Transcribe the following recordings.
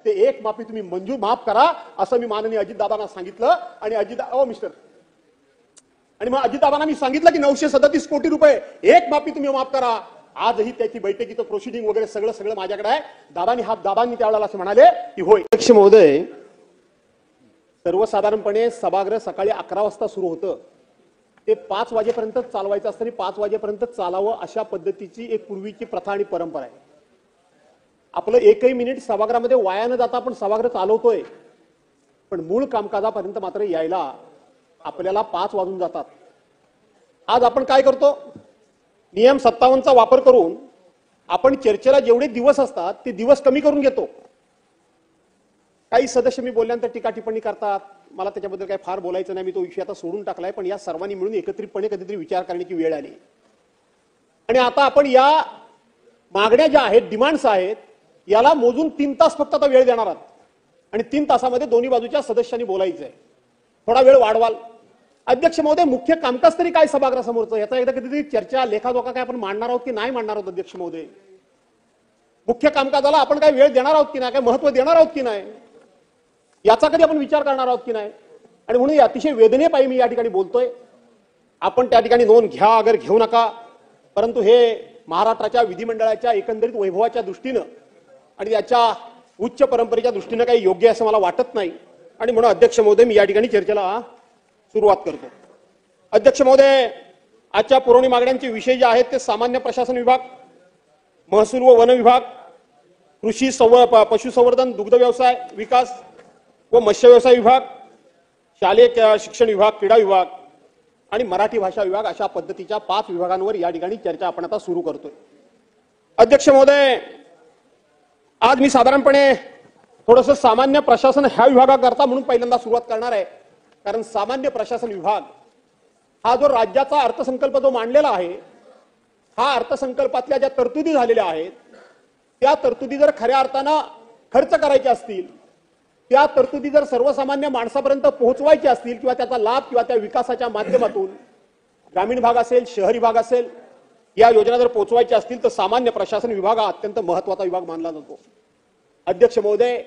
ते एक माफी तुम्ही मंजूर माफ करा असं मी माननीय अजितदादांना सांगितलं आणि आणि मग अजितदादांना मी सांगितलं की 937 कोटी रुपये एक माफी तुम्ही माफ करा. आजही त्याची बैठकीचं प्रोसिडिंग वगैरे सगळं माझ्याकडे आहे. दादांनी त्यावेळेला असं म्हणाले की होय. अध्यक्ष महोदय, सर्वसाधारणपणे सभागृह सकाळी 11 वाजता सुरू होतं, ते 5 वाजेपर्यंत चालवायचं असतं आणि 5 वाजेपर्यंत चालावं अशा पद्धतीची एक पूर्वीची प्रथा आणि परंपरा आहे. आपलं एकही मिनिट सभागृहामध्ये वाया न जाता आपण सभागृह चालवतोय, पण मूळ कामकाजापर्यंत मात्र यायला आपल्याला 5 वाजून जातात. आज आपण काय करतो, नियम 57चा वापर करून आपण चर्चेला जेवढे दिवस असतात ते दिवस कमी करून घेतो. काही सदस्य मी बोलल्यानंतर टीका टिप्पणी करतात, मला त्याच्याबद्दल काही फार बोलायचं नाही, मी तो विषय आता सोडून टाकलाय. पण या सर्वांनी मिळून एकत्रितपणे कधीतरी विचार करण्याची वेळ आली आणि आता आपण या मागण्या ज्या आहेत, डिमांड्स आहेत, याला मोजून 3 तास फक्त आता वेळ देणार आहात आणि 3 तासामध्ये दोन्ही बाजूच्या सदस्यांनी बोलायचं आहे. थोडा वेळ वाढवाल. अध्यक्ष महोदय, मुख्य कामकाज तरी काय सभागृहासमोरचं याचा एकदा कधीतरी चर्चा लेखाजोखा काय आपण मांडणार आहोत की नाही मांडणार आहोत. अध्यक्ष महोदय, मुख्य कामकाजाला आपण काय वेळ देणार आहोत की नाही, काय महत्व देणार आहोत की नाही, याचा कधी आपण विचार करणार आहोत की नाही. आणि म्हणून अतिशय वेदनेपायी मी या ठिकाणी बोलतोय. आपण त्या ठिकाणी नोंद घ्या अगर घेऊ नका, परंतु हे महाराष्ट्राच्या विधिमंडळाच्या एकंदरीत वैभवाच्या दृष्टीनं आणि याच्या उच्च परंपरेच्या दृष्टीनं काही योग्य असं मला वाटत नाही. आणि म्हणून अध्यक्ष महोदय, मी या ठिकाणी चर्चेला सुरुवात करतो. अध्यक्ष महोदय, आजच्या पुरवणी मागण्यांचे विषय जे आहेत ते सामान्य प्रशासन विभाग, महसूल व वन विभाग, कृषी पशुसंवर्धन, दुग्ध व्यवसाय विकास व मत्स्य व्यवसाय विभाग, शालेय शिक्षण विभाग, क्रीडा विभाग आणि मराठी भाषा विभाग अशा पद्धतीच्या 5 विभागांवर या ठिकाणी चर्चा आपण आता सुरू करतोय. अध्यक्ष महोदय, आज मी साधारणपणे थोडंसं सामान्य प्रशासन ह्या विभागाकरता म्हणून पहिल्यांदा सुरुवात करणार आहे. कारण सामान्य प्रशासन विभाग हा जो राज्याचा अर्थसंकल्प जो मांडलेला आहे, हा अर्थसंकल्पातल्या ज्या तरतुदी झालेल्या आहेत त्या तरतुदी जर खऱ्या अर्थानं खर्च करायच्या असतील, त्या तरतुदी जर सर्वसामान्य माणसापर्यंत पोहोचवायच्या असतील किंवा त्याचा लाभ किंवा त्या विकासाच्या माध्यमातून ग्रामीण भाग असेल, शहरी भाग असेल, या योजना जर पोहोचवायच्या असतील तर सामान्य प्रशासन विभाग हा अत्यंत महत्वाचा विभाग मानला जातो. अध्यक्ष महोदय,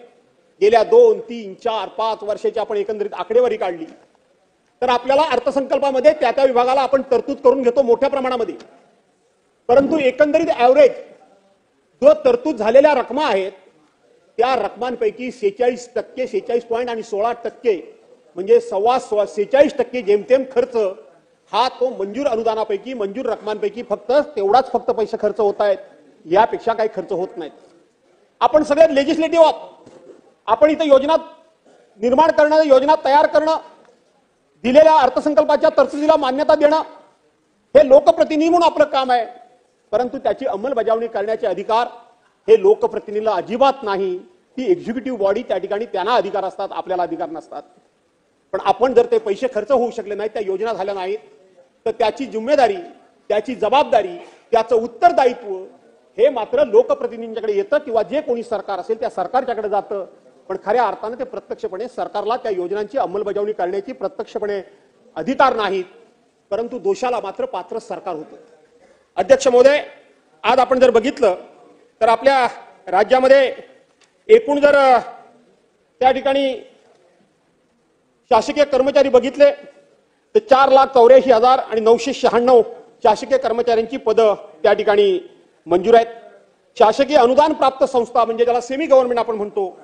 गेल्या 2, 3, 4, 5 वर्षाची आपण एकंदरीत आकडेवारी काढली तर आपल्याला अर्थसंकल्पामध्ये त्या विभागाला आपण तरतूद करून घेतो मोठ्या प्रमाणामध्ये, परंतु एकंदरीत ऍव्हरेज जो तरतूद झालेल्या रकमा आहेत त्या रकमांपैकी 46% 46.16% म्हणजे 46% जेमतेम खर्च हा तो मंजूर अनुदानापैकी, मंजूर रकमांपैकी तेवढाच पैसे खर्च होत आहेत, यापेक्षा काही खर्च होत नाहीत. आपण सगळे लेजिस्लेटिव्ह आहोत. आपण इथे योजना निर्माण करणं, योजना तयार करणं, दिलेल्या अर्थसंकल्पाच्या तरतुदीला मान्यता देणं हे लोकप्रतिनिधी म्हणून आपलं काम आहे. परंतु त्याची अंमलबजावणी करण्याचे अधिकार हे लोकप्रतिनिधीला अजिबात नाही. ती एक्झिक्युटिव्ह बॉडी, त्या ठिकाणी त्यांना अधिकार असतात, आपल्याला अधिकार नसतात. पण आपण जर ते पैसे खर्च होऊ शकले नाहीत, त्या योजना झाल्या नाहीत, तर त्याची जिम्मेदारी, त्याची जबाबदारी, त्याचं उत्तरदायित्व हे मात्र लोकप्रतिनिधींच्याकडे येतं किंवा जे कोणी सरकार असेल त्या सरकारच्याकडे जातं. पण खऱ्या अर्थानं ते प्रत्यक्षपणे सरकारला त्या योजनांची अंमलबजावणी करण्याची प्रत्यक्षपणे अधिकार नाहीत, परंतु दोषाला मात्र पात्र सरकार होतं. अध्यक्ष महोदय, आज आपण जर बघितलं तर आपल्या राज्यामध्ये एकूण जर त्या ठिकाणी शासकीय कर्मचारी बघितले तर 4,84,996 शासकीय कर्मचाऱ्यांची पदं त्या ठिकाणी मंजूर आहेत. शासकीय अनुदान प्राप्त संस्था म्हणजे ज्याला सेमी गव्हर्नमेंट आपण म्हणतो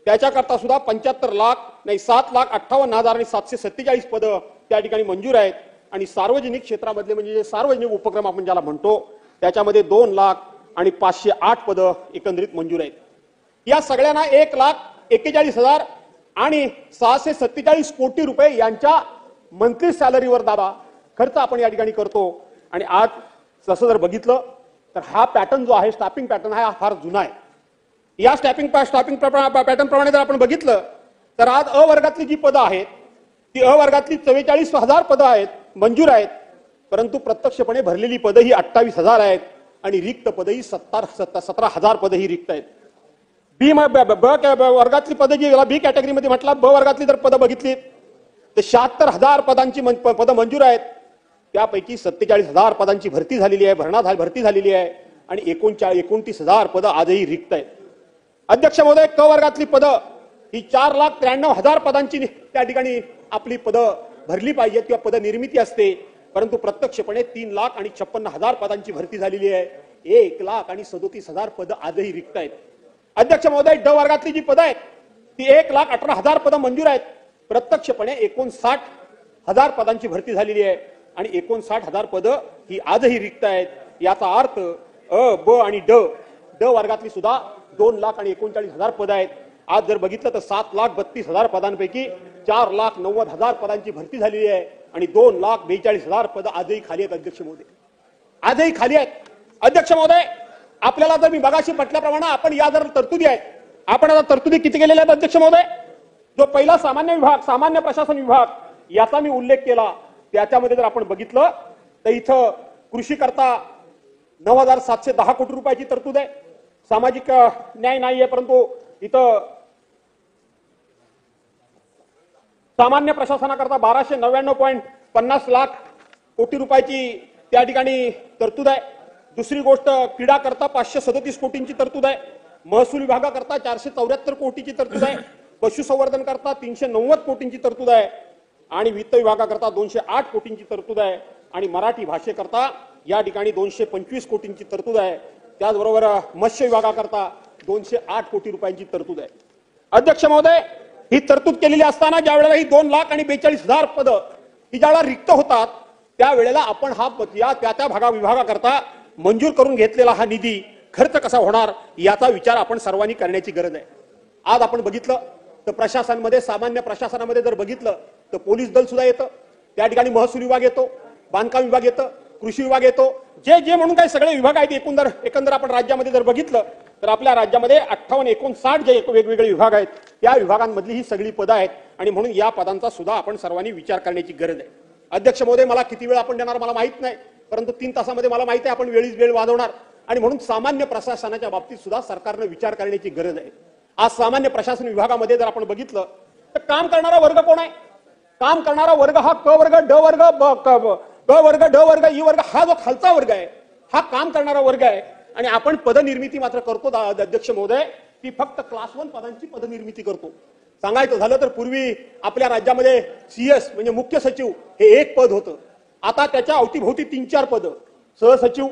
त्याच्याकरता सुद्धा 7,58,747 पदं त्या ठिकाणी मंजूर आहेत. आणि सार्वजनिक क्षेत्रामधले म्हणजे जे सार्वजनिक उपक्रम आपण ज्याला म्हणतो त्याच्यामध्ये 2,05,08 पदं एकंदरीत मंजूर आहेत. या सगळ्यांना 1,41,000 आणि 647 कोटी रुपये यांच्या मंथली सॅलरीवर दादा खर्च आपण या ठिकाणी करतो. आणि आज तसं जर बघितलं तर हा पॅटर्न जो आहे, स्टाफिंग पॅटर्न हा फार जुना आहे. या स्टाफिंग पॅटर्न प्रमाणे जर आपण बघितलं तर आज अ वर्गातली जी पदं आहेत ती अ वर्गातली 44,000 पदं आहेत, मंजूर आहेत, परंतु प्रत्यक्षपणे भरलेली पदं ही 28,000 आहेत आणि रिक्त पदही 17,000 पदही रिक्त आहेत. बी वर्गातली पदं जी बी कॅटेगरीमध्ये म्हटलं, ब वर्गातली जर पदं बघितली तर 76,000 पदांची पदं मंजूर आहेत. त्यापैकी 47,000 पदांची भरती झालेली आहे, भरती झालेली आहे आणि 29,000 पदं आजही रिक्त आहेत. अध्यक्ष महोदय, क वर्गातली पदं ही 4,93,000 पदांची त्या ठिकाणी आपली पदं भरली पाहिजेत किंवा पद निर्मिती असते, परंतु प्रत्यक्षपणे 3,56,000 पदांची भरती झालेली आहे. 1,37,000 पदं आजही रिक्त आहेत. अध्यक्ष महोदय, ड वर्गातली जी पदं आहेत ती 1,18,000 पदं मंजूर आहेत. प्रत्यक्षपणे 59,000 पदांची भरती झालेली आहे आणि 59,000 पदं ही आजही रिक्त आहेत. याचा अर्थ अ, ब आणि ड वर्गातली सुद्धा 2,39,000 पदं आहेत. आज जर बघितलं तर 7,32,000 पदांपैकी 4,90,000 पदांची भरती झालेली आहे आणि 2,42,000 पदं आजही खाली आहेत. अध्यक्ष महोदय, आजही खाली आहेत. अध्यक्ष महोदय, आपल्याला जर मी मगाशी म्हटल्याप्रमाणे आपण या जर तरतुदी आहेत, आपण आता तरतुदी किती केलेल्या आहेत अध्यक्ष महोदय? जो पहिला सामान्य विभाग, सामान्य प्रशासन विभाग याचा मी उल्लेख केला, त्याच्यामध्ये जर आपण बघितलं तर इथं कृषी करता 9,710 कोटी रुपयाची तरतूद आहे. सामाजिक न्याय नाहीये, परंतु इथं सामान्य प्रशासनाकरता 1,299.50 लाख कोटी रुपयाची त्या ठिकाणी तरतूद आहे. दुसरी गोष्ट, क्रीडा करता 537 कोटींची तरतूद आहे. महसूल विभागाकरता 474 कोटीची तरतूद आहे. पशुसंवर्धन करता 390 कोटींची तरतूद आहे आणि वित्त विभागाकरता 208 कोटींची तरतूद आहे आणि मराठी भाषेकरता या ठिकाणी 225 कोटींची तरतूद आहे. त्याचबरोबर मत्स्य विभागाकरता 208 कोटी रुपयांची तरतूद आहे. अध्यक्ष महोदय, ही तरतूद केलेली असताना ज्या वेळेला ही 2,42,000 पदं ही ज्यावेळेला रिक्त होतात त्यावेळेला आपण हा या त्या विभागाकरता मंजूर करून घेतलेला हा निधी खर्च कसा होणार याचा विचार आपण सर्वांनी करण्याची गरज आहे. आज आपण बघितलं तर प्रशासनामध्ये, सामान्य प्रशासनामध्ये जर बघितलं तर पोलीस दल सुद्धा येतं, त्या ठिकाणी महसूल विभाग येतो, बांधकाम विभाग येतं, कृषी विभाग येतो, जे म्हणून काही सगळे विभाग आहेत. एकंदर आपण राज्यामध्ये जर बघितलं तर आपल्या राज्यामध्ये 58-59 जे वेगवेगळे विभाग आहेत त्या विभागांमधली ही सगळी पदं आहेत आणि म्हणून या पदांचा सुद्धा आपण सर्वांनी विचार करण्याची गरज आहे. अध्यक्ष महोदय, मला किती वेळ आपण देणार मला माहित नाही, परंतु 3 तासामध्ये मला माहिती आहे आपण वेळ वाढवणार आणि म्हणून सामान्य प्रशासनाच्या बाबतीत सुद्धा सरकारनं विचार करण्याची गरज आहे. आज सामान्य प्रशासन विभागामध्ये जर आपण बघितलं तर काम करणारा वर्ग कोण आहे? काम करणारा वर्ग हा क वर्ग, ड वर्ग, क वर्ग, ड वर्ग, ई वर्ग, हा जो खालचा वर्ग आहे हा काम करणारा वर्ग आहे आणि आपण पदनिर्मिती मात्र करतो अध्यक्ष महोदय, ती फक्त क्लास 1 पदांची पदनिर्मिती करतो. सांगायचं झालं तर पूर्वी आपल्या राज्यामध्ये CS म्हणजे मुख्य सचिव हे एक पद होतं. आता त्याच्या अवतीभोवती 3-4 पदं, सहसचिव,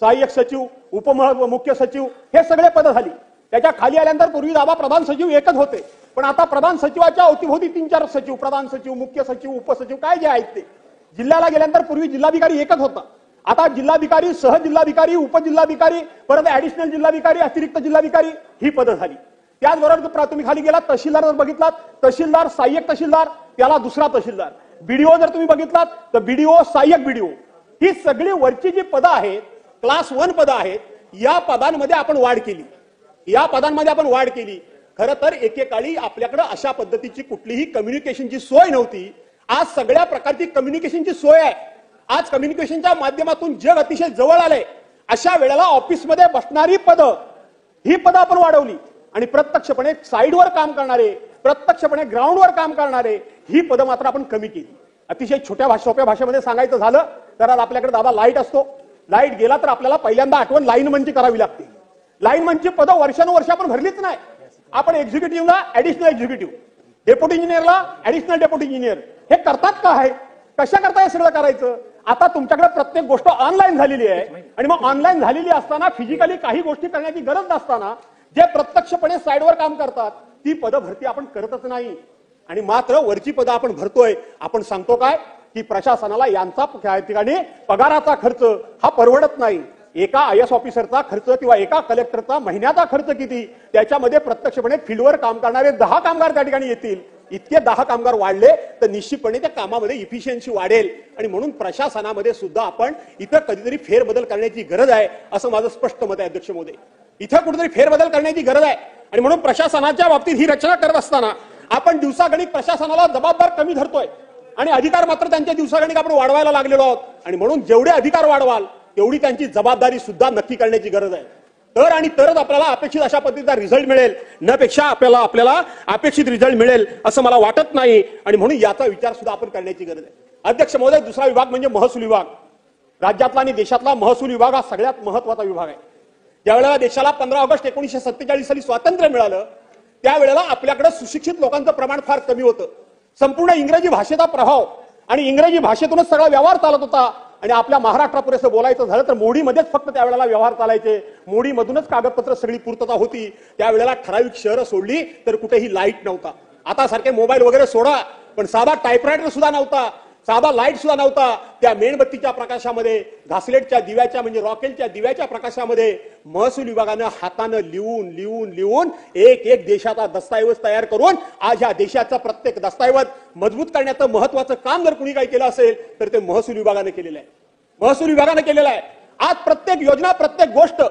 सहाय्यक सचिव, उपमुख्य सचिव हे सगळे पदं झाली. त्याच्या खाली आल्यानंतर पूर्वी दाबा प्रधान सचिव एकच होते, पण आता प्रधान सचिवाच्या अवतीभोवती 3-4 सचिव, प्रधान सचिव, मुख्य सचिव, उपसचिव काय जे आहेत ते. जिल्ह्याला गेल्यानंतर पूर्वी जिल्हाधिकारी एकच होता, आता जिल्हाधिकारी, सहजिल्हाधिकारी, उपजिल्हाधिकारी, परत ऍडिशनल जिल्हाधिकारी, अतिरिक्त जिल्हाधिकारी ही पदं झाली. त्याचबरोबर तुम्ही खाली गेलात तहसीलदार जर बघितलात, तहसीलदार, सहाय्यक तहसीलदार, त्याला दुसरा तहसीलदार, बीडीओ जर तुम्ही बघितलात तर बीडीओ, सहाय्यक बीडीओ, ही सगळी वरची जी पदं आहेत क्लास 1 पदं आहेत. या पदांमध्ये आपण वाढ केली. खरं तर एकेकाळी आपल्याकडे अशा पद्धतीची कुठलीही कम्युनिकेशनची सोय नव्हती. आज सगळ्या प्रकारची कम्युनिकेशनची सोय आहे. आज कम्युनिकेशनच्या माध्यमातून जग अतिशय जवळ आलंय. अशा वेळेला ऑफिसमध्ये बसणारी पदं ही पदं आपण वाढवली आणि प्रत्यक्षपणे साईडवर काम करणारे, प्रत्यक्षपणे ग्राउंडवर काम करणारे ही पदं मात्र आपण कमी केली. अतिशय सोप्या भाषेमध्ये सांगायचं झालं तर आज आपल्याकडे दादा लाईट असतो, लाईट गेला तर आपल्याला पहिल्यांदा आठवण लाईनमनची करावी लागते. लाईनमनची पदं वर्षानुवर्ष आपण भरलीच नाही. आपण एक्झिक्युटिव्हला ऍडिशनल एक्झिक्युटिव्ह, डेप्युटी इंजिनियरला ऍडिशनल डेप्युटी इंजिनियर हे करतात का आहे? कशा करता हे सगळं करायचं? आता तुमच्याकडे प्रत्येक गोष्ट ऑनलाईन झालेली आहे आणि मग ऑनलाईन झालेली असताना फिजिकली काही गोष्टी करण्याची गरज नसताना जे प्रत्यक्षपणे साईडवर काम करतात ती पदं भरती आपण करतच नाही आणि मात्र वरची पदं आपण भरतोय. आपण सांगतो काय की प्रशासनाला यांचा ठिकाणी पगाराचा खर्च हा परवडत नाही. एका IAS ऑफिसरचा खर्च किंवा एका कलेक्टरचा महिन्याचा खर्च किती, त्याच्यामध्ये प्रत्यक्षपणे फील्डवर काम करणारे 10 कामगार त्या ठिकाणी येतील. इतके 10 कामगार वाढले तर निश्चितपणे त्या कामामध्ये इफिशियन्सी वाढेल आणि म्हणून प्रशासनामध्ये सुद्धा आपण इथं कधीतरी फेरबदल करण्याची गरज आहे असं माझं स्पष्ट मत आहे अध्यक्ष महोदय. इथं कुठेतरी फेरबदल करण्याची गरज आहे आणि म्हणून प्रशासनाच्या बाबतीत ही रचना करत असताना आपण दिवसागणिक प्रशासनाला जबाबदार कमी धरतोय आणि अधिकार मात्र त्यांच्या दिवसागणिक आपण वाढवायला लागलेलो आहोत आणि म्हणून जेवढे अधिकार वाढवाल तेवढी त्यांची जबाबदारी सुद्धा नक्की करण्याची गरज आहे. तरच आपल्याला अपेक्षित अशा पद्धतीचा रिझल्ट मिळेल, नपेक्षा आपल्याला अपेक्षित रिझल्ट मिळेल असं मला वाटत नाही आणि म्हणून याचा विचार सुद्धा आपण करण्याची गरज आहे. अध्यक्ष महोदय, दुसरा विभाग म्हणजे महसूल विभाग. राज्यातला आणि देशातला महसूल विभाग हा सगळ्यात महत्वाचा विभाग आहे. ज्यावेळेला देशाला 15 ऑगस्ट 1947 साली स्वातंत्र्य मिळालं त्यावेळेला आपल्याकडे सुशिक्षित लोकांचं प्रमाण फार कमी होतं. संपूर्ण इंग्रजी भाषेचा प्रभाव आणि इंग्रजी भाषेतूनच सगळा व्यवहार चालत होता. आणि आपल्या महाराष्ट्रापुरेसं बोलायचं झालं तर मोडीमध्येच फक्त त्यावेळेला व्यवहार चालायचे. मोडीमधूनच कागदपत्र सगळी पूर्तता होती. त्यावेळेला ठराविक शहरं सोडली तर कुठेही लाईट नव्हता. आता सारखे मोबाईल वगैरे सोडा, पण साधा टाईपरायटर सुद्धा नव्हता, साधा लाईट सुद्धा नव्हता. त्या मेणबत्तीच्या प्रकाशामध्ये, घासलेटच्या दिव्याच्या म्हणजे रॉकेलच्या दिव्याच्या प्रकाशामध्ये महसूल विभागानं हातानं लिहून लिहून लिहून एक एक देशाचा दस्तऐवज तयार करून आज या देशाचा प्रत्येक दस्तऐवज मजबूत करण्याचं महत्वाचं काम जर कुणी काही केलं असेल तर ते महसूल विभागाने केलेलं आहे. महसूल विभागाने केलेलं आहे. आज प्रत्येक योजना, प्रत्येक गोष्ट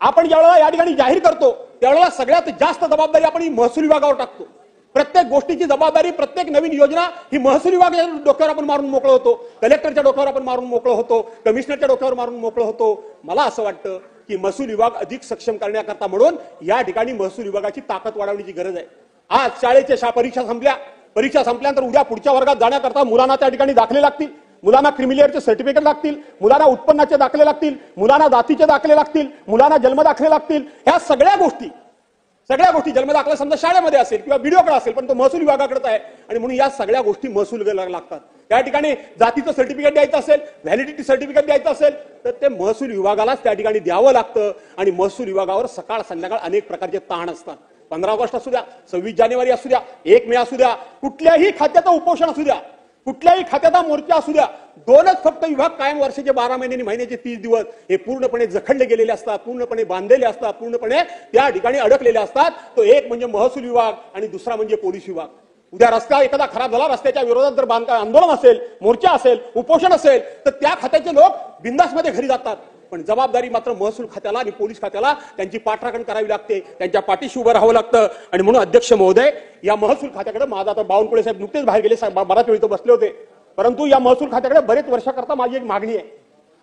आपण ज्यावेळेला या ठिकाणी जाहीर करतो त्यावेळेला सगळ्यात जास्त जबाबदारी आपण ही महसूल विभागावर टाकतो. प्रत्येक गोष्टीची जबाबदारी, प्रत्येक नवीन योजना ही महसूल विभागाच्या डोक्यावर आपण मारून मोकळं होतो, कलेक्टरच्या डोक्यावर आपण मारून मोकळं होतो, कमिशनरच्या डोक्यावर मारून मोकळं होतो. मला असं वाटतं की महसूल विभाग अधिक सक्षम करण्याकरता म्हणून या ठिकाणी महसूल विभागाची ताकद वाढवण्याची गरज आहे. आज शाळेच्या परीक्षा संपल्या, परीक्षा संपल्यानंतर उद्या पुढच्या वर्गात जाण्याकरता मुलांना त्या ठिकाणी दाखले लागतील, मुलांना क्रिमिलियरचे सर्टिफिकेट लागतील, मुलांना उत्पन्नाचे दाखले लागतील, मुलांना जातीचे दाखले लागतील, मुलांना जन्म दाखले लागतील. ह्या सगळ्या गोष्टी जन्म दाखला समजा शाळेमध्ये असेल किंवा बीडीओकडे असेल, पण तो महसूल विभागाकडे आहे. आणि म्हणून या सगळ्या गोष्टी महसूल लागतात. या ठिकाणी जातीचं सर्टिफिकेट द्यायचं असेल, व्हॅलिडिटी सर्टिफिकेट द्यायचं असेल तर ते महसूल विभागालाच त्या ठिकाणी द्यावं लागतं. आणि महसूल विभागावर सकाळ संध्याकाळ अनेक प्रकारचे ताण असतात. 15 ऑगस्ट असू द्या, 26 जानेवारी असू द्या, 1 मे असू द्या, कुठल्याही खात्याचं उपोषण असू द्या, कुठल्याही खात्याचा मोर्चा असू द्या, दोनच फक्त विभाग कायम वर्षाचे 12 महिने आणि महिन्याचे 30 दिवस हे पूर्णपणे जखडले गेलेले असतात, पूर्णपणे बांधलेले असतात, पूर्णपणे त्या ठिकाणी अडकलेले असतात. तो एक म्हणजे महसूल विभाग आणि दुसरा म्हणजे पोलीस विभाग. उद्या रस्ता एखादा खराब झाला, रस्त्याच्या विरोधात जर बांधकाम आंदोलन असेल, मोर्चा असेल, उपोषण असेल तर त्या खात्याचे लोक बिंदासमध्ये घरी जातात. पण जबाबदारी मात्र महसूल खात्याला आणि पोलीस खात्याला त्यांची पाठराखण करावी लागते, त्यांच्या पाठीशी उभं राहावं लागतं. आणि म्हणून अध्यक्ष महोदय, या महसूल खात्याकडे माझा आता बावनकुळे साहेब नुकतेच बाहेर गेले, बराच वेळ इथं बसले होते, परंतु या महसूल खात्याकडे बरेच वर्षाकरता माझी एक मागणी आहे.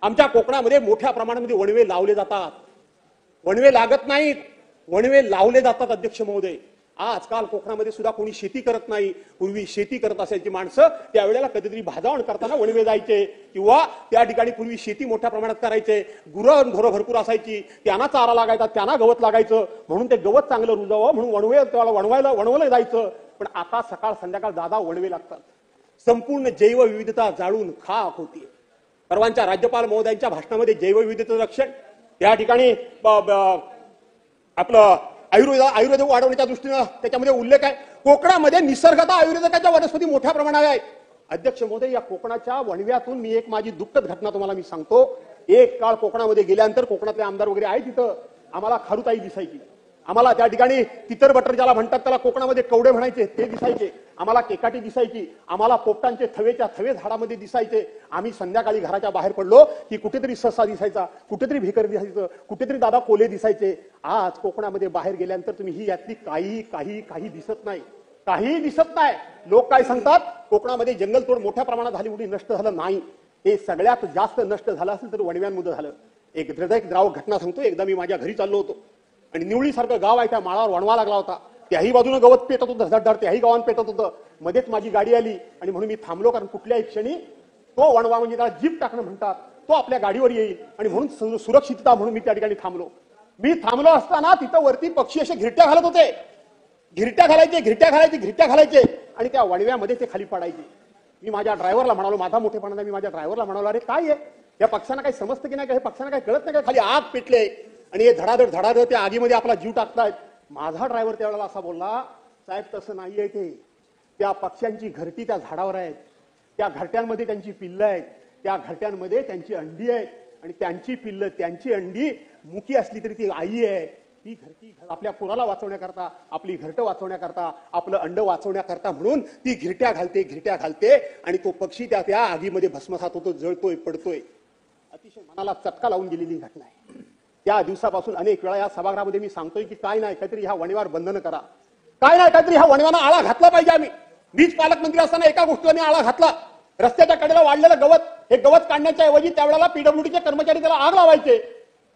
आमच्या कोकणामध्ये मोठ्या प्रमाणामध्ये वणवे लावले जातात, वणवे लागत नाहीत, वणवे लावले जातात. अध्यक्ष महोदय, आजकाल कोकणामध्ये सुद्धा कोणी शेती करत नाही. पूर्वी शेती करत असायची माणसं त्यावेळेला कधीतरी भाजावण करताना वणवे जायचे किंवा त्या ठिकाणी पूर्वी शेती मोठ्या प्रमाणात करायचे. गुरं भरपूर असायची, त्यांना चारा लागायचा, त्यांना गवत लागायचं, म्हणून ते गवत चांगलं रुजावं म्हणून वणवलं जायचं. पण आता सकाळ संध्याकाळ दादा वणवे लागतात. संपूर्ण जैवविविधता जाळून खाक होती. परवांच्या राज्यपाल महोदयांच्या भाषणामध्ये जैवविविधतेचं रक्षण, त्या ठिकाणी आपलं आयुर्वेद वाढवण्याच्या दृष्टीनं त्याच्यामध्ये उल्लेख आहे. कोकणामध्ये निसर्गता आयुर्वेदिकाच्या वनस्पती मोठ्या प्रमाणात आहेत. अध्यक्ष महोदय, या कोकणाच्या वणव्यातून मी एक माझी दुःखद घटना तुम्हाला मी सांगतो. एक काळ कोकणामध्ये गेल्यानंतर कोकणातले आमदार वगैरे आहे, तिथं आम्हाला खारुताई दिसायची, आम्हाला त्या ठिकाणी तितर बटर ज्याला म्हणतात त्याला कोकणामध्ये कवडे म्हणायचे ते दिसायचे, आम्हाला केकाटी दिसायची, आम्हाला पोपटांचे थवेच्या थवे झाडामध्ये दिसायचे. आम्ही संध्याकाळी घराच्या बाहेर पडलो की कुठेतरी ससा दिसायचा, कुठेतरी भिकर दिसायचं, कुठेतरी दादा कोले दिसायचे. आज कोकणामध्ये बाहेर गेल्यानंतर तुम्ही ही यातली काही दिसत नाही, काही दिसत नाही. लोक काय सांगतात, कोकणामध्ये जंगलतोड मोठ्या प्रमाणात झाली, कुठे नष्ट झालं नाही. हे सगळ्यात जास्त नष्ट झालं असेल तर वणव्यांमध्ये झालं. एक हृदयद्रावक घटना सांगतो. एकदा मी माझ्या घरी चाललो होतो आणि निवळी सारखं गाव आहे, त्या माळावर वणवा लागला होता. त्याही बाजूने गवत पेटत होतं, धडधड त्याही गावात पेटत होतं. मध्येच माझी गाडी आली आणि म्हणून मी थांबलो, कारण कुठल्याही क्षणी तो वणवा म्हणजे त्याला जीप टाकणं म्हणतात, तो आपल्या गाडीवर येईल आणि म्हणून सुरक्षितता म्हणून मी त्या ठिकाणी थांबलो. मी थांबलो असताना तिथं वरती पक्षी असे घिरट्या घालत होते, घिरट्या घालायचे आणि त्या वणव्यामध्ये ते खाली पडायचे. मी माझ्या ड्रायव्हरला म्हणालो, माझा मोठेपणा मी माझ्या ड्रायव्हरला म्हणालो, अरे काय आहे या पक्ष्यांना काही समजतं की नाही, हे पक्ष्यांना काही कळत नाही का, खाली आग पेटले आणि हे धडाधड त्या आगीमध्ये आपला जीव टाकतायत. माझा ड्रायव्हर त्यावेळेला असा बोलला, साहेब तसं नाहीये, ते त्या पक्ष्यांची घरटी त्या झाडावर आहेत, त्या घरट्यांमध्ये त्यांची पिल्लं आहेत, त्या घरट्यांमध्ये त्यांची अंडी आहेत आणि त्यांची पिल्लं त्यांची अंडी मुकी असली तरी ती आई आहे. ती घरटी आपल्या पोराला वाचवण्याकरता, आपली घरटं वाचवण्याकरता, आपलं अंड वाचवण्याकरता म्हणून ती घिरट्या घालते आणि तो पक्षी त्या आगीमध्ये भस्मसात होतो, जळतोय, पडतोय. अतिशय मनाला चटका लावून गेलेली घटना आहे. त्या दिवसापासून अनेक वेळा या सभागृहामध्ये मी सांगतोय की काय नाही काहीतरी ह्या वणव्यावर बंधन करा, काय नाही काहीतरी ह्या वणव्यांना आळा घातला पाहिजे. आम्ही वीज पालकमंत्री असताना एका गोष्टीने आळा घातला. रस्त्याच्या कडेला वाढलेलं गवत, हे गवत काढण्याच्या ऐवजी त्यावेळेला पीडब्ल्यूडीचे कर्मचारी त्याला आग लावायचे.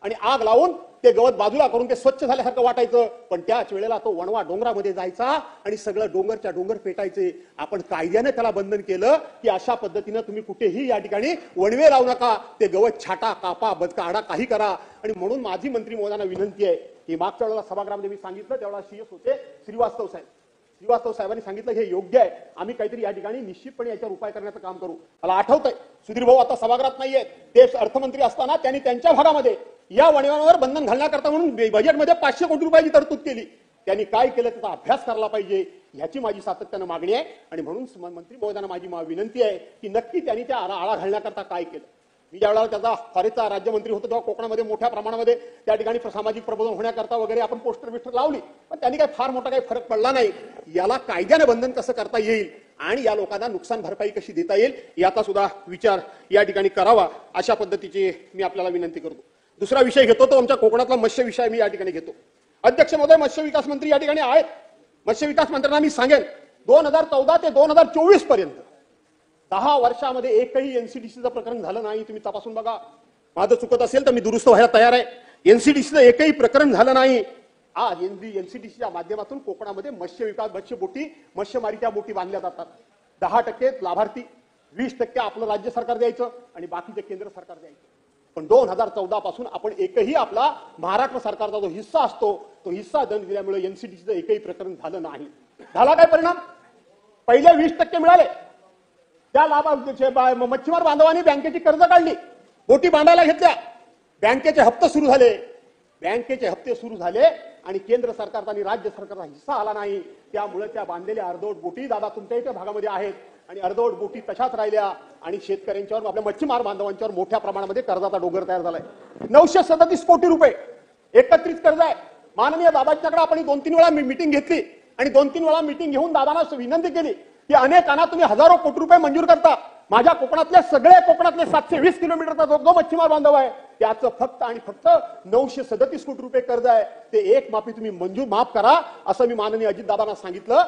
आणि आग लावून ते गवत बाजूला करून ते स्वच्छ झाल्यासारखं वाटायचं. पण त्याच वेळेला तो वणवा डोंगरामध्ये जायचा आणि सगळं डोंगरच्या डोंगर पेटायचे. आपण कायद्याने त्याला बंधन केलं की अशा पद्धतीनं तुम्ही कुठेही या ठिकाणी वणवे लावू नका, ते गवत छाटा, कापा, काढा, काही करा. आणि म्हणून माझी मंत्री महोदयांना विनंती आहे की मागच्या वेळेला सभागृहामध्ये मी सांगितलं, त्यावेळेला CS होते श्रीवास्तव साहेबांनी सांगितलं हे योग्य आहे, आम्ही काहीतरी या ठिकाणी निश्चितपणे याच्यावर उपाय करण्याचं काम करू. मला आठवतंय सुधीर भाऊ आता सभागृहात नाहीये, ते अर्थमंत्री असताना त्यांनी त्यांच्या भागामध्ये या वणव्यांवर बंधन घालण्याकरता म्हणून बजेटमध्ये 500 कोटी रुपयाची तरतूद केली. त्यांनी काय केलं त्याचा अभ्यास करायला पाहिजे, ह्याची माझी सातत्यानं मागणी आहे. आणि म्हणून मंत्री महोदयांना माझी विनंती आहे की नक्की त्यांनी त्या आळा घालण्याकरता काय केलं. मी ज्यावेळेला त्याचा फॉरेस्टचा राज्यमंत्री होतो तेव्हा कोकणामध्ये मोठ्या प्रमाणामध्ये त्या ठिकाणी सामाजिक प्रबोधन होण्याकरता वगैरे आपण पोस्टर बिस्टर लावली, पण त्यांनी काही फार मोठा काही फरक पडला नाही. याला कायद्याने बंधन कसं करता येईल आणि या लोकांना नुकसान भरपाई कशी देता येईल याचा सुद्धा विचार या ठिकाणी करावा, अशा पद्धतीची मी आपल्याला विनंती करतो. दुसरा विषय घेतो तो आमच्या कोकणातला मत्स्य विषय मी या ठिकाणी घेतो. अध्यक्ष महोदय, मत्स्य विकास मंत्री या ठिकाणी आहेत. मत्स्य विकास मंत्र्यांना मी सांगेन 2014 ते 2024 पर्यंत 10 वर्षामध्ये एकही एनसीडीसीचं प्रकरण झालं नाही. तुम्ही तपासून बघा, माझं चुकत असेल तर मी दुरुस्त व्हायला तयार आहे. एनसीडीसीचं एकही प्रकरण झालं नाही. आज एनसीडीसीच्या माध्यमातून कोकणामध्ये मत्स्य विकास, मत्स्यमारीच्या बोटी बांधल्या जातात. 10% लाभार्थी, 20% आपलं राज्य सरकार द्यायचं आणि बाकीचे केंद्र सरकार द्यायचं. पण 2014 पासून आपण एकही आपला महाराष्ट्र सरकारचा जो हिस्सा असतो तो हिस्सा दंड दिल्यामुळे एनसीडीसीचं एकही प्रकरण झालं नाही. झाला काय परिणाम? पहिले 20% मिळाले, त्या मच्छीमार बांधवांनी बँकेची कर्ज काढली, बोटी बांधायला घेतल्या, बँकेचे हप्ते सुरू झाले आणि केंद्र सरकारचा आणि राज्य सरकारचा हिस्सा आला नाही. त्यामुळे त्या बांधलेल्या अर्धवट बोटी दादा तुमच्या इथे भागामध्ये आहेत आणि अर्धवट बोटी तशाच राहिल्या आणि शेतकऱ्यांच्यावर, आपल्या मच्छीमार बांधवांच्यावर मोठ्या प्रमाणामध्ये कर्जाचा डोंगर तयार झालाय. 937 कोटी रुपये एकत्रित कर्ज आहे. माननीय दादांच्याकडे आपण 2-3 वेळा मीटिंग घेतली आणि 2-3 वेळा मीटिंग घेऊन दादांना विनंती केली की अनेकांना तुम्ही हजारो कोटी रुपये मंजूर करता, माझ्या कोकणातले 720 किलोमीटरचा जो मच्छीमार बांधव आहे त्याचं फक्त आणि फक्त 937 कोटी रुपये कर्ज आहे. ते एक माफी तुम्ही माफ करा असं मी माननीय अजितदादांना सांगितलं.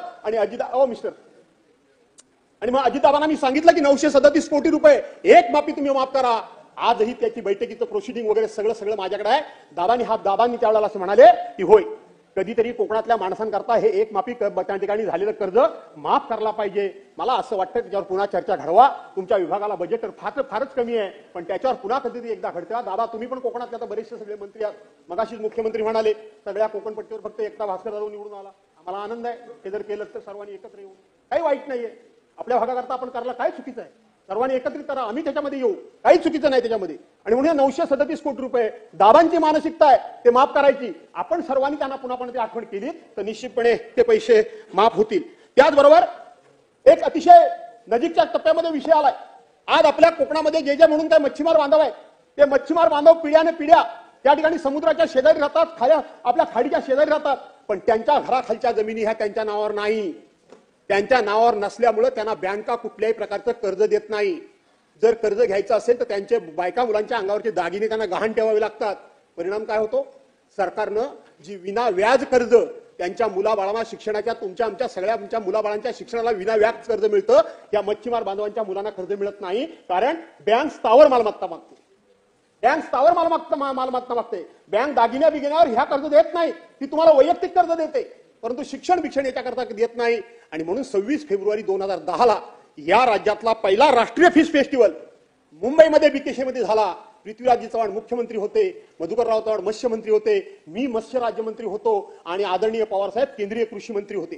आणि मग अजितदादांना मी सांगितलं की 937 कोटी रुपये एक माफी तुम्ही माफ करा. आजही त्याची बैठकीचं प्रोसिडिंग वगैरे सगळं माझ्याकडे आहे. दादांनी त्यावेळेला असं म्हणाले की होय, कधीतरी कोकणातल्या माणसांकरता हे एक माफी त्या ठिकाणी झालेलं कर्ज माफ करायला पाहिजे. मला असं वाटतं त्याच्यावर पुन्हा चर्चा घडवा. तुमच्या विभागाला बजेट फारच कमी आहे, पण त्याच्यावर पुन्हा कधीतरी एकदा घडते. दादा तुम्ही पण कोकणातले आता बरेचसे सगळे मंत्री आहात. मगाशीच मुख्यमंत्री म्हणाले सगळ्या कोकणपट्टीवर फक्त एकटा भास्कर जाधव निवडून आला. आम्हाला आनंद आहे. हे जर केलं तर सर्वांनी एकत्र येऊ, काही वाईट नाहीये. आपल्या भागाकरता आपण करायला काय चुकीचं आहे? सर्वांनी एकत्रित करा, आम्ही त्याच्यामध्ये येऊ, काही चुकीचं नाही त्याच्यामध्ये. आणि म्हणून 937 कोटी रुपये दादांची मानसिकता आहे ते माफ करायची. आपण सर्वांनी त्यांना पुन्हा ते आठवण केली तर निश्चितपणे ते पैसे माफ होतील. त्याचबरोबर एक अतिशय नजीकच्या टप्प्यामध्ये विषय आलाय. आज आपल्या कोकणामध्ये जे म्हणून काय मच्छीमार बांधव आहेत, ते मच्छीमार बांधव पिढ्याने पिढ्या त्या ठिकाणी समुद्राच्या शेजारी राहतात, आपल्या खाडीच्या शेजारी राहतात, पण त्यांच्या घराखालच्या जमिनी ह्या त्यांच्या नावावर नाही. त्यांच्या नावावर नसल्यामुळे त्यांना बँका कुठल्याही प्रकारचं कर्ज देत नाही. जर कर्ज घ्यायचं असेल तर त्यांचे बायका मुलांच्या अंगावरचे दागिने त्यांना गहाण ठेवावे लागतात. परिणाम काय होतो? सरकारनं जी विना व्याज कर्ज त्यांच्या मुलाबाळांना शिक्षणाच्या, आमच्या सगळ्या मुलाबाळांच्या शिक्षणाला विना व्याज कर्ज मिळतं. या मच्छीमार बांधवांच्या मुलांना कर्ज मिळत नाही, कारण बँक स्थावर मालमत्ता मागते. बँक दागिन्यावर ह्या कर्ज देत नाही, ती तुम्हाला वैयक्तिक कर्ज देते, परंतु शिक्षण याच्याकरता देत नाही. आणि म्हणून 26 फेब्रुवारी 2010 या राज्यातला पहिला राष्ट्रीय फिश फेस्टिवल मुंबईमध्ये बीकेसीमध्ये झाला. पृथ्वीराज चव्हाण मुख्यमंत्री होते, मधुकरराव चव्हाण मत्स्यमंत्री होते, मी मत्स्य राज्यमंत्री होतो आणि आदरणीय पवार साहेब केंद्रीय कृषी मंत्री होते.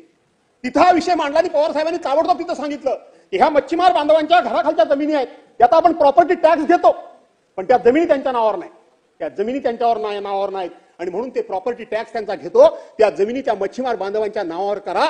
तिथं हा विषय मांडला आणि पवार साहेबांनी ताबडतोब तिथं सांगितलं की ह्या मच्छीमार बांधवांच्या घराखालच्या जमिनी आहेत, त्याचा आपण प्रॉपर्टी टॅक्स घेतो, पण त्या जमिनी त्यांच्या नावावर नाही, त्या जमिनी त्यांच्यावर नावावर नाहीत. आणि म्हणून ते प्रॉपर्टी टॅक्स त्यांचा घेतो, त्या जमिनी त्या मच्छीमार बांधवांच्या नावावर करा